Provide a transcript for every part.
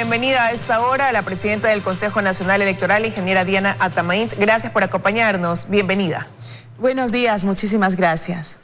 bienvenida a esta hora a la presidenta del Consejo Nacional Electoral, ingeniera Diana Atamaint. Gracias por acompañarnos. Bienvenida. Buenos días, muchísimas gracias.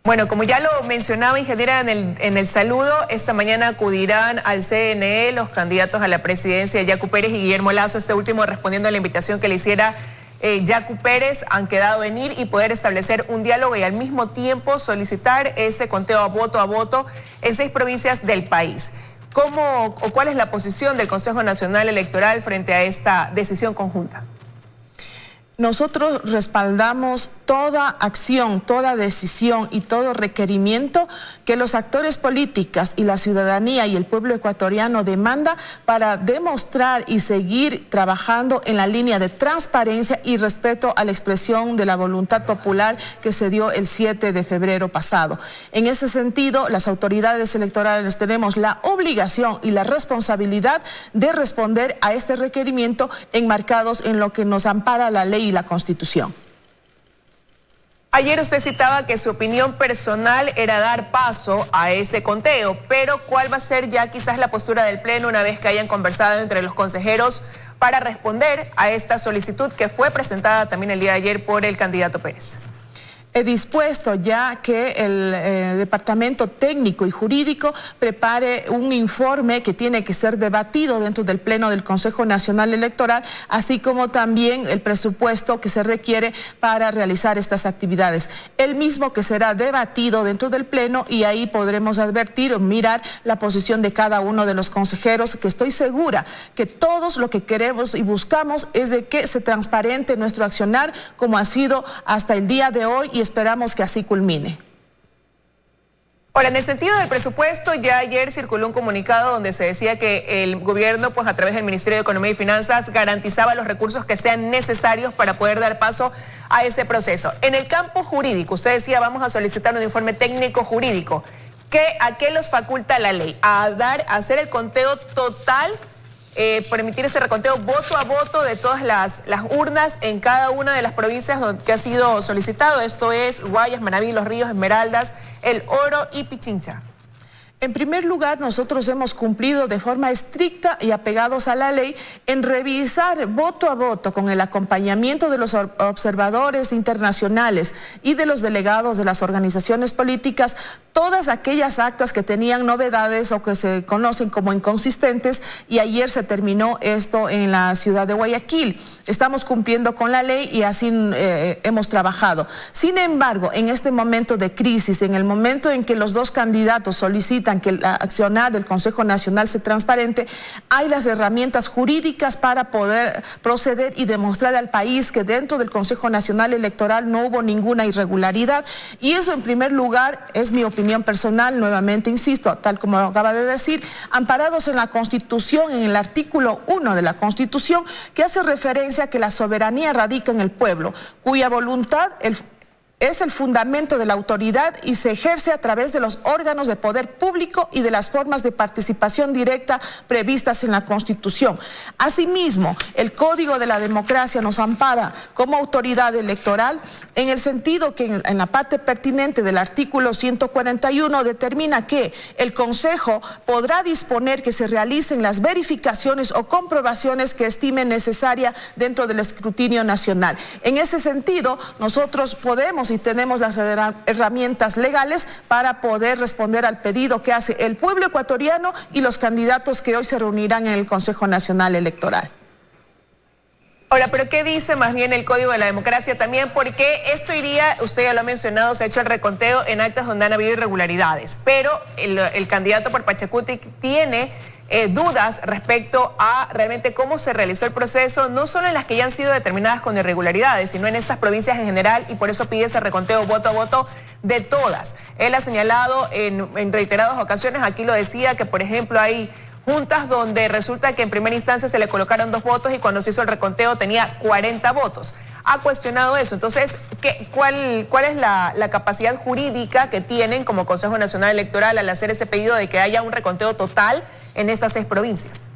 Bueno, como ya lo mencionaba, ingeniera, en el saludo, esta mañana acudirán al CNE los candidatos a la presidencia, Yacu Pérez y Guillermo Lasso, este último respondiendo a la invitación que le hiciera Yacu Pérez. Han quedado en ir y poder establecer un diálogo y al mismo tiempo solicitar ese conteo a voto en 6 provincias del país. ¿Cómo o cuál es la posición del Consejo Nacional Electoral frente a esta decisión conjunta? Nosotros respaldamos toda acción, toda decisión y todo requerimiento que los actores políticos y la ciudadanía y el pueblo ecuatoriano demanda para demostrar y seguir trabajando en la línea de transparencia y respeto a la expresión de la voluntad popular que se dio el 7 de febrero pasado. En ese sentido, las autoridades electorales tenemos la obligación y la responsabilidad de responder a este requerimiento enmarcados en lo que nos ampara la ley y la Constitución. Ayer usted citaba que su opinión personal era dar paso a ese conteo, pero ¿cuál va a ser ya quizás la postura del Pleno una vez que hayan conversado entre los consejeros para responder a esta solicitud que fue presentada también el día de ayer por el candidato Pérez? He dispuesto ya que el Departamento Técnico y Jurídico prepare un informe que tiene que ser debatido dentro del Pleno del Consejo Nacional Electoral, así como también el presupuesto que se requiere para realizar estas actividades. El mismo que será debatido dentro del Pleno y ahí podremos advertir o mirar la posición de cada uno de los consejeros, que estoy segura que todos lo que queremos y buscamos es de que se transparente nuestro accionar como ha sido hasta el día de hoy y esperamos que así culmine. Ahora, en el sentido del presupuesto, ya ayer circuló un comunicado donde se decía que el gobierno, pues a través del Ministerio de Economía y Finanzas, garantizaba los recursos que sean necesarios para poder dar paso a ese proceso. En el campo jurídico, usted decía, vamos a solicitar un informe técnico jurídico. ¿A qué los faculta la ley? A hacer el conteo total, permitir ese reconteo voto a voto de todas las urnas en cada una de las provincias que ha sido solicitado. Esto es Guayas, Manabí, Los Ríos, Esmeraldas, El Oro y Pichincha. En primer lugar, nosotros hemos cumplido de forma estricta y apegados a la ley en revisar voto a voto con el acompañamiento de los observadores internacionales y de los delegados de las organizaciones políticas todas aquellas actas que tenían novedades o que se conocen como inconsistentes, y ayer se terminó esto en la ciudad de Guayaquil. Estamos cumpliendo con la ley y así hemos trabajado. Sin embargo, en este momento de crisis, en el momento en que los dos candidatos solicitan que el accionar del Consejo Nacional sea transparente, hay las herramientas jurídicas para poder proceder y demostrar al país que dentro del Consejo Nacional Electoral no hubo ninguna irregularidad, y eso en primer lugar es mi opinión personal, nuevamente insisto, tal como lo acaba de decir, amparados en la Constitución, en el artículo 1 de la Constitución, que hace referencia a que la soberanía radica en el pueblo, cuya voluntad es el fundamento de la autoridad y se ejerce a través de los órganos de poder público y de las formas de participación directa previstas en la Constitución. Asimismo, el Código de la Democracia nos ampara como autoridad electoral en el sentido que en la parte pertinente del artículo 141 determina que el Consejo podrá disponer que se realicen las verificaciones o comprobaciones que estime necesaria dentro del escrutinio nacional. En ese sentido, nosotros podemos y tenemos las herramientas legales para poder responder al pedido que hace el pueblo ecuatoriano y los candidatos que hoy se reunirán en el Consejo Nacional Electoral. Ahora, ¿pero qué dice más bien el Código de la Democracia también? Porque esto iría, usted ya lo ha mencionado, se ha hecho el reconteo en actas donde han habido irregularidades, pero el candidato por Pachacuti tiene dudas respecto a realmente cómo se realizó el proceso, no solo en las que ya han sido determinadas con irregularidades, sino en estas provincias en general, y por eso pide ese reconteo voto a voto de todas. Él ha señalado en reiteradas ocasiones, aquí lo decía, que por ejemplo hay juntas donde resulta que en primera instancia se le colocaron 2 votos y cuando se hizo el reconteo tenía 40 votos. Ha cuestionado eso. Entonces, ¿cuál es la capacidad jurídica que tienen como Consejo Nacional Electoral al hacer ese pedido de que haya un reconteo total en estas 6 provincias?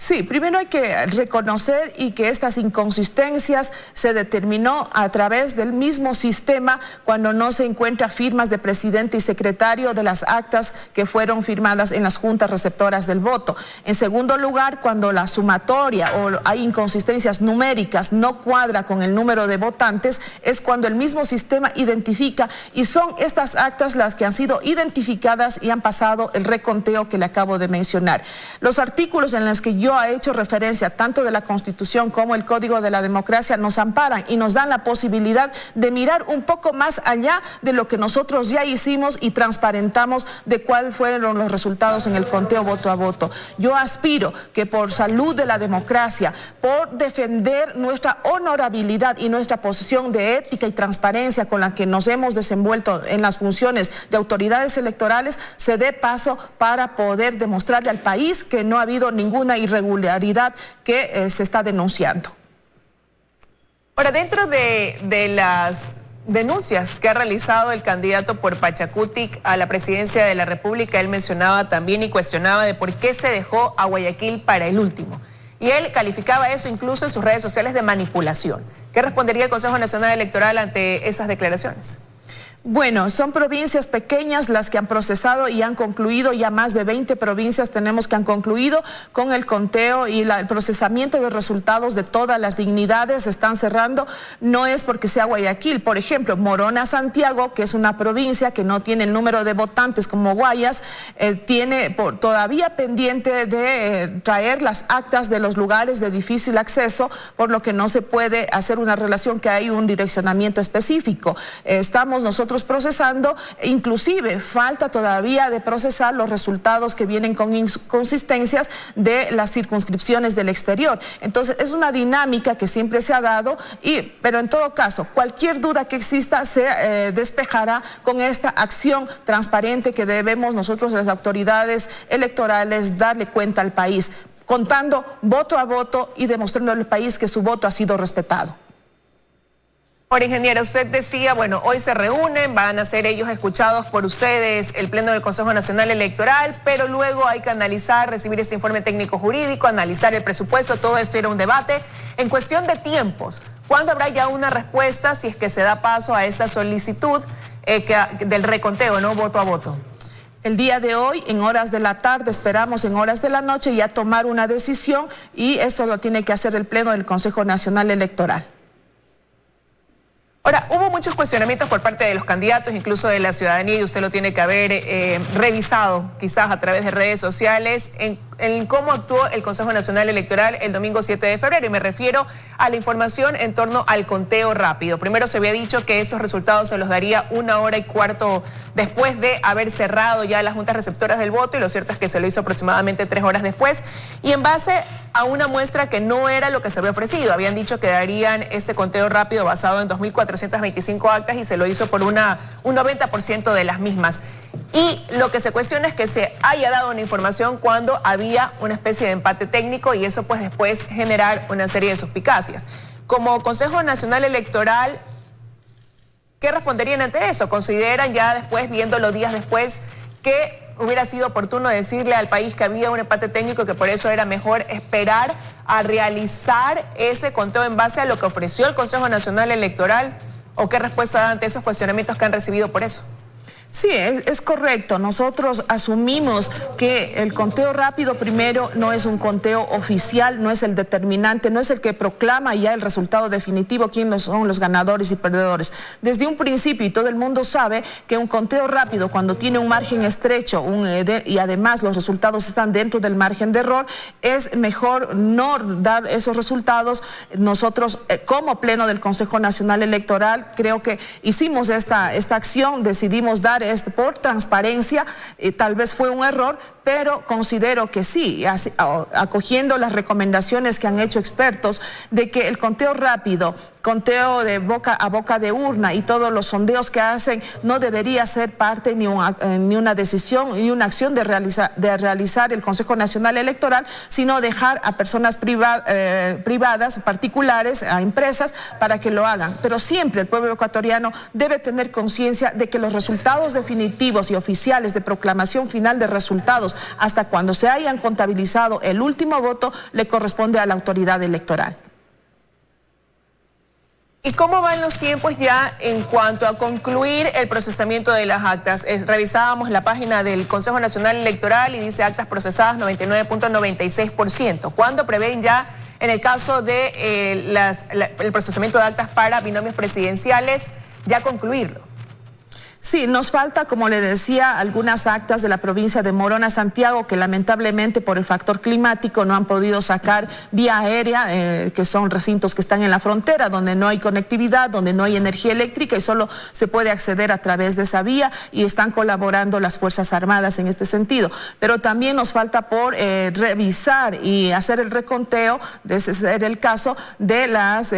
Sí, primero hay que reconocer y que estas inconsistencias se determinó a través del mismo sistema cuando no se encuentra firmas de presidente y secretario de las actas que fueron firmadas en las juntas receptoras del voto. En segundo lugar, cuando la sumatoria o hay inconsistencias numéricas no cuadra con el número de votantes, es cuando el mismo sistema identifica y son estas actas las que han sido identificadas y han pasado el reconteo que le acabo de mencionar. Los artículos en los que yo he hecho referencia, tanto de la Constitución como el Código de la Democracia, nos amparan y nos dan la posibilidad de mirar un poco más allá de lo que nosotros ya hicimos y transparentamos de cuáles fueron los resultados en el conteo voto a voto. Yo aspiro que por salud de la democracia, por defender nuestra honorabilidad y nuestra posición de ética y transparencia con la que nos hemos desenvuelto en las funciones de autoridades electorales, se dé paso para poder demostrarle al país que no ha habido ninguna irregularidad que se está denunciando. Ahora, dentro de las denuncias que ha realizado el candidato por Pachacutic a la presidencia de la República, él mencionaba también y cuestionaba de por qué se dejó a Guayaquil para el último. Y él calificaba eso incluso en sus redes sociales de manipulación. ¿Qué respondería el Consejo Nacional Electoral ante esas declaraciones? Bueno, son provincias pequeñas las que han procesado y han concluido, ya más de 20 provincias tenemos que han concluido con el conteo y el procesamiento de resultados de todas las dignidades, están cerrando, no es porque sea Guayaquil, por ejemplo, Morona Santiago, que es una provincia que no tiene el número de votantes como Guayas, tiene todavía pendiente de traer las actas de los lugares de difícil acceso, por lo que no se puede hacer una relación que hay un direccionamiento específico. Estamos nosotros procesando, inclusive falta todavía de procesar los resultados que vienen con inconsistencias de las circunscripciones del exterior. Entonces es una dinámica que siempre se ha dado, pero en todo caso cualquier duda que exista se despejará con esta acción transparente que debemos nosotros las autoridades electorales darle cuenta al país, contando voto a voto y demostrando al país que su voto ha sido respetado. Ahora, ingeniera, usted decía, bueno, hoy se reúnen, van a ser ellos escuchados por ustedes, el Pleno del Consejo Nacional Electoral, pero luego hay que analizar, recibir este informe técnico jurídico, analizar el presupuesto, todo esto era un debate. En cuestión de tiempos, ¿cuándo habrá ya una respuesta si es que se da paso a esta solicitud del reconteo, no voto a voto? El día de hoy, en horas de la tarde, esperamos en horas de la noche ya tomar una decisión y eso lo tiene que hacer el Pleno del Consejo Nacional Electoral. Ahora, hubo muchos cuestionamientos por parte de los candidatos, incluso de la ciudadanía, y usted lo tiene que haber revisado, quizás a través de redes sociales, en cómo actuó el Consejo Nacional Electoral el domingo 7 de febrero. Y me refiero a la información en torno al conteo rápido. Primero se había dicho que esos resultados se los daría 1 hora y cuarto después de haber cerrado ya las juntas receptoras del voto, y lo cierto es que se lo hizo aproximadamente 3 horas después, y en base a una muestra que no era lo que se había ofrecido. Habían dicho que darían este conteo rápido basado en 2.425 actas y se lo hizo por un 90% de las mismas. Y lo que se cuestiona es que se haya dado una información cuando había una especie de empate técnico, y eso pues después generar una serie de suspicacias. Como Consejo Nacional Electoral, ¿qué responderían ante eso? ¿Consideran ya después, viendo los días después, que hubiera sido oportuno decirle al país que había un empate técnico, que por eso era mejor esperar a realizar ese conteo en base a lo que ofreció el Consejo Nacional Electoral? ¿O qué respuesta da ante esos cuestionamientos que han recibido por eso? Sí, es correcto. Nosotros asumimos que el conteo rápido primero no es un conteo oficial, no es el determinante, no es el que proclama ya el resultado definitivo, quiénes son los ganadores y perdedores. Desde un principio, y todo el mundo sabe que un conteo rápido, cuando tiene un margen estrecho y además los resultados están dentro del margen de error, es mejor no dar esos resultados. Nosotros, como Pleno del Consejo Nacional Electoral, creo que hicimos esta acción, decidimos dar por transparencia, tal vez fue un error, pero considero que sí, acogiendo las recomendaciones que han hecho expertos de que el conteo rápido, conteo de boca a boca de urna y todos los sondeos que hacen no debería ser parte ni una decisión ni una acción de realizar el Consejo Nacional Electoral, sino dejar a personas privadas, particulares, a empresas, para que lo hagan. Pero siempre el pueblo ecuatoriano debe tener conciencia de que los resultados resultados definitivos y oficiales de proclamación final de resultados hasta cuando se hayan contabilizado el último voto le corresponde a la autoridad electoral. ¿Y cómo van los tiempos ya en cuanto a concluir el procesamiento de las actas? Revisábamos la página del Consejo Nacional Electoral y dice actas procesadas 99.96%. ¿Cuándo prevén ya, en el caso de el procesamiento de actas para binomios presidenciales, ya concluirlo? Sí, nos falta, como le decía, algunas actas de la provincia de Morona, Santiago, que lamentablemente por el factor climático no han podido sacar vía aérea, que son recintos que están en la frontera, donde no hay conectividad, donde no hay energía eléctrica y solo se puede acceder a través de esa vía, y están colaborando las Fuerzas Armadas en este sentido. Pero también nos falta por revisar y hacer el reconteo, de ese ser el caso, de las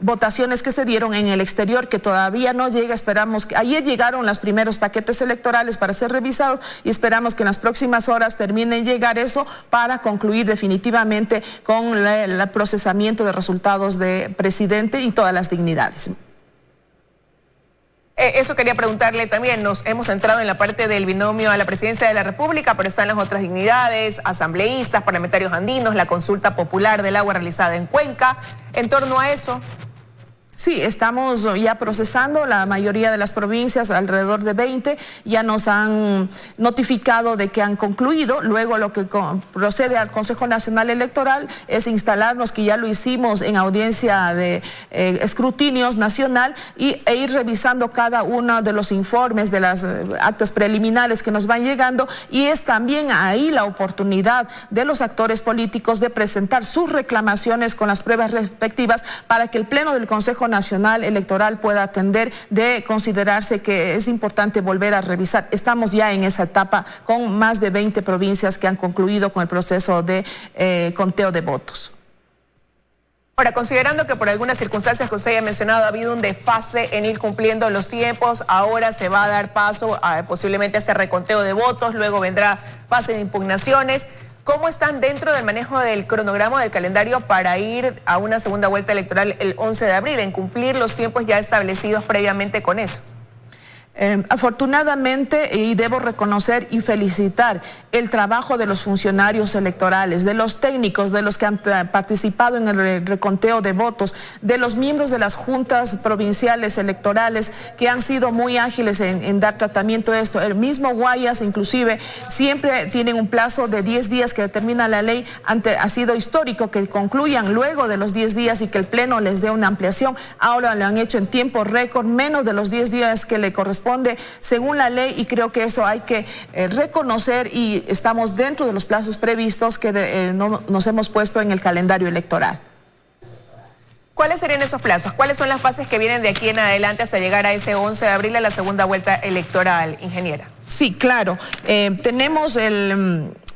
votaciones que se dieron en el exterior, que todavía no llega. Esperamos que ayer llegaron los primeros paquetes electorales para ser revisados y esperamos que en las próximas horas terminen de llegar eso para concluir definitivamente con el procesamiento de resultados de presidente y todas las dignidades. Eso quería preguntarle también. Nos hemos entrado en la parte del binomio a la presidencia de la República, pero están las otras dignidades, asambleístas, parlamentarios andinos, la consulta popular del agua realizada en Cuenca. En torno a eso, sí, estamos ya procesando. La mayoría de las provincias, alrededor de 20, ya nos han notificado de que han concluido. Luego lo que procede al Consejo Nacional Electoral es instalarnos, que ya lo hicimos en audiencia de escrutinios nacional, e ir revisando cada uno de los informes de las actas preliminares que nos van llegando, y es también ahí la oportunidad de los actores políticos de presentar sus reclamaciones con las pruebas respectivas para que el Pleno del Consejo Nacional Electoral pueda atender, de considerarse que es importante volver a revisar. Estamos ya en esa etapa con más de 20 provincias que han concluido con el proceso de conteo de votos. Ahora, considerando que por algunas circunstancias que usted ya ha mencionado ha habido un desfase en ir cumpliendo los tiempos, ahora se va a dar paso a posiblemente este reconteo de votos, luego vendrá fase de impugnaciones. ¿Cómo están dentro del manejo del cronograma del calendario para ir a una segunda vuelta electoral el 11 de abril, en cumplir los tiempos ya establecidos previamente con eso? Afortunadamente, y debo reconocer y felicitar el trabajo de los funcionarios electorales, de los técnicos, de los que han participado en el reconteo de votos, de los miembros de las juntas provinciales electorales, que han sido muy ágiles en dar tratamiento a esto. El mismo Guayas, inclusive, siempre tienen un plazo de 10 días que determina la ley. Ha sido histórico que concluyan luego de los 10 días y que el Pleno les dé una ampliación. Ahora lo han hecho en tiempo récord, menos de los 10 días que le corresponde según la ley, y creo que eso hay que reconocer, y estamos dentro de los plazos previstos que nos hemos puesto en el calendario electoral. ¿Cuáles serían esos plazos? ¿Cuáles son las fases que vienen de aquí en adelante hasta llegar a ese 11 de abril a la segunda vuelta electoral, ingeniera? Sí, claro. Tenemos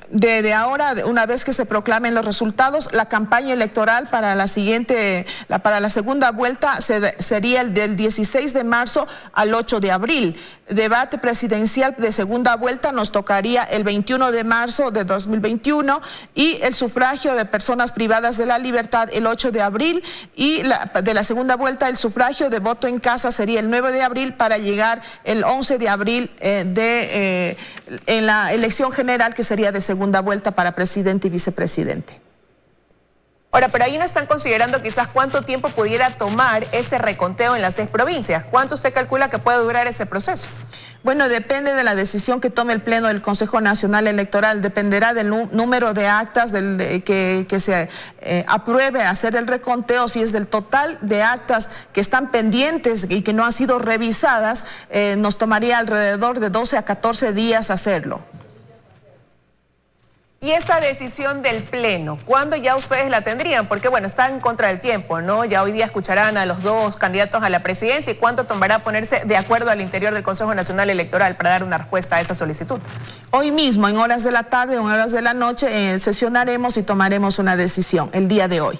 desde ahora, una vez que se proclamen los resultados, la campaña electoral para la segunda vuelta sería el del 16 de marzo al 8 de abril. Debate presidencial de segunda vuelta nos tocaría el 21 de marzo de 2021 y el sufragio de personas privadas de la libertad el 8 de abril, y de la segunda vuelta el sufragio de voto en casa sería el 9 de abril para llegar el 11 de abril en la elección general, que sería de segunda vuelta para presidente y vicepresidente. Ahora, pero ahí no están considerando quizás cuánto tiempo pudiera tomar ese reconteo en las 6 provincias. ¿Cuánto usted calcula que puede durar ese proceso? Bueno, depende de la decisión que tome el Pleno del Consejo Nacional Electoral, dependerá del número de actas que se apruebe hacer el reconteo. Si es del total de actas que están pendientes y que no han sido revisadas, nos tomaría alrededor de 12 a 14 días hacerlo. Y esa decisión del Pleno, ¿cuándo ya ustedes la tendrían? Porque bueno, está en contra del tiempo, ¿no? Ya hoy día escucharán a los dos candidatos a la presidencia, ¿y cuánto tomará ponerse de acuerdo al interior del Consejo Nacional Electoral para dar una respuesta a esa solicitud? Hoy mismo, en horas de la tarde o en horas de la noche, sesionaremos y tomaremos una decisión el día de hoy.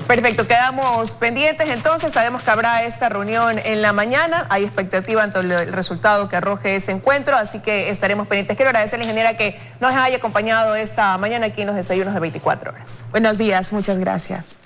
Perfecto, quedamos pendientes entonces. Sabemos que habrá esta reunión en la mañana. Hay expectativa ante el resultado que arroje ese encuentro, así que estaremos pendientes. Quiero agradecer a la ingeniera que nos haya acompañado esta mañana aquí en los desayunos de 24 horas. Buenos días, muchas gracias.